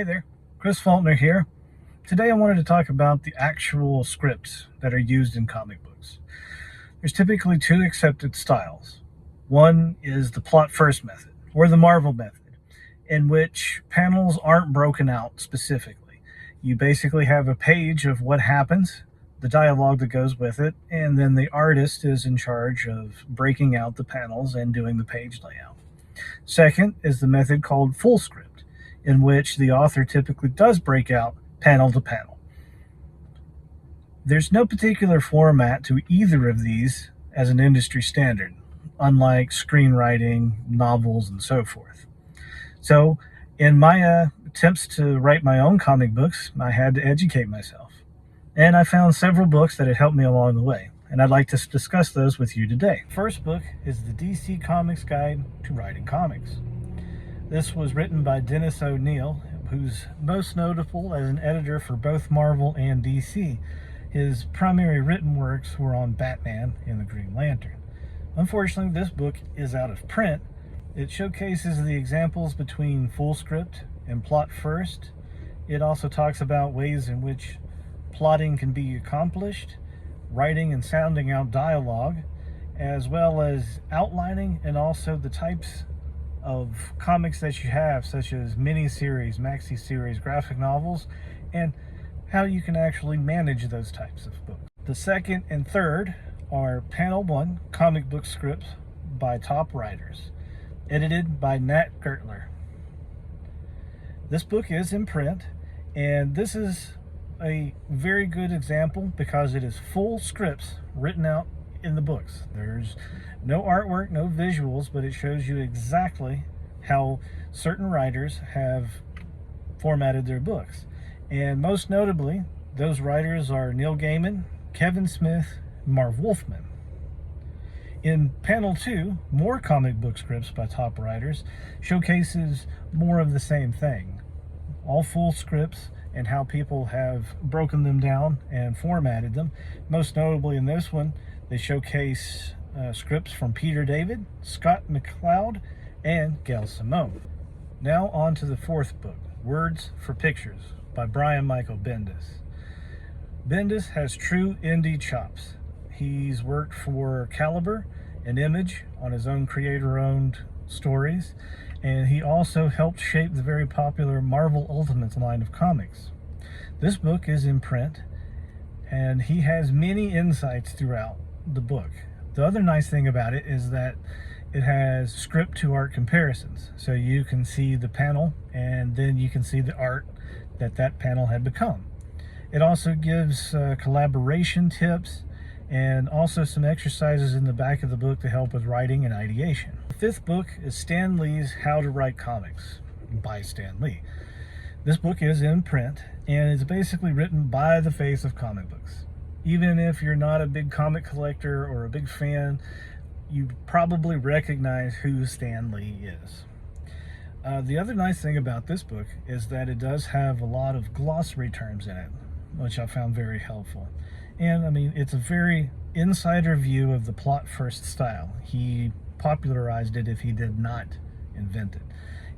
Hey there, Chris Faulkner here. Today I wanted to talk about the actual scripts that are used in comic books. There's typically two accepted styles. One is the plot first method, or the Marvel method, in which panels aren't broken out specifically. You basically have a page of what happens, the dialogue that goes with it, and then the artist is in charge of breaking out the panels and doing the page layout. Second is the method called full script, in which the author typically does break out panel to panel. There's no particular format to either of these as an industry standard, unlike screenwriting, novels, and so forth. So, in my attempts to write my own comic books, I had to educate myself. And I found several books that had helped me along the way, and I'd like to discuss those with you today. First book is the DC Comics Guide to Writing Comics. This was written by Dennis O'Neil, who's most notable as an editor for both Marvel and DC. His primary written works were on Batman and the Green Lantern. Unfortunately, this book is out of print. It showcases the examples between full script and plot first. It also talks about ways in which plotting can be accomplished, writing and sounding out dialogue, as well as outlining and also the types of comics that you have, such as mini-series, maxi-series, graphic novels, and how you can actually manage those types of books. The second and third are Panel 1 comic book scripts by top writers, edited by Nat Gertler. This book is in print, and this is a very good example because it is full scripts written out in the books. There's no artwork, no visuals, but it shows you exactly how certain writers have formatted their books. And most notably, those writers are Neil Gaiman, Kevin Smith, and Marv Wolfman. In Panel 2, more comic book scripts by top writers showcases more of the same thing. All full scripts and how people have broken them down and formatted them. Most notably in this one, they showcase scripts from Peter David, Scott McCloud, and Gail Simone. Now on to the fourth book, Words for Pictures by Brian Michael Bendis. Bendis has true indie chops. He's worked for Caliber and Image on his own creator-owned stories, and he also helped shape the very popular Marvel Ultimates line of comics. This book is in print, and he has many insights throughout the book. The other nice thing about it is that it has script to art comparisons, so you can see the panel and then you can see the art that that panel had become. It also gives collaboration tips and also some exercises in the back of the book to help with writing and ideation. The fifth book is Stan Lee's How to Write Comics by Stan Lee. This book is in print and it's basically written by the face of comic books. Even if you're not a big comic collector or a big fan, you probably recognize who Stan Lee is. The other nice thing about this book is that it does have a lot of glossary terms in it, which I found very helpful. And I mean, it's a very insider view of the plot first style. He popularized it if he did not invent it.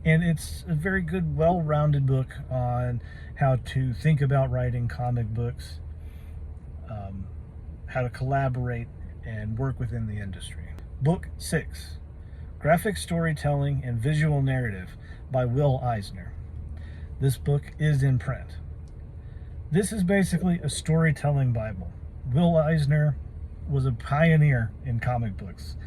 And it's a very good, well-rounded book on how to think about writing comic books, how to collaborate and work within the industry. Book 6, Graphic Storytelling and Visual Narrative by Will Eisner. This book is in print. This is basically a storytelling Bible. Will Eisner was a pioneer in comic books,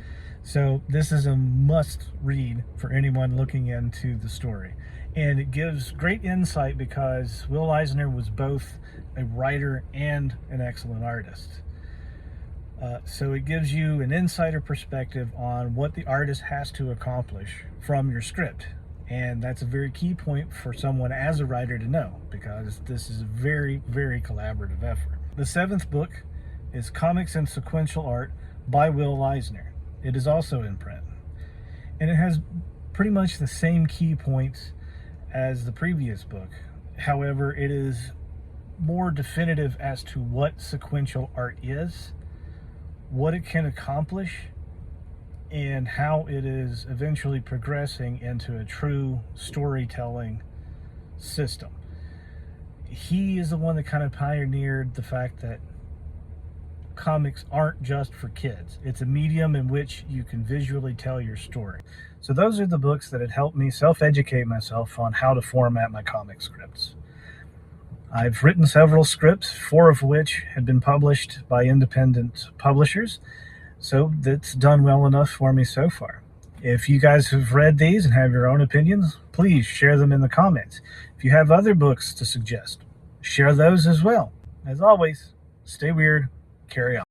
so this is a must read for anyone looking into the story. And it gives great insight because Will Eisner was both a writer and an excellent artist. So it gives you an insider perspective on what the artist has to accomplish from your script. And that's a very key point for someone as a writer to know, because this is a very, very collaborative effort. The seventh book is Comics and Sequential Art by Will Eisner. It is also in print. And it has pretty much the same key points as the previous book. However, it is more definitive as to what sequential art is, what it can accomplish, and how it is eventually progressing into a true storytelling system. He is the one that kind of pioneered the fact that comics aren't just for kids. It's a medium in which you can visually tell your story. So those are the books that had helped me self-educate myself on how to format my comic scripts. I've written several scripts, 4 of which had been published by independent publishers, so that's done well enough for me so far. If you guys have read these and have your own opinions, please share them in the comments. If you have other books to suggest, share those as well. As always, stay weird, carry on.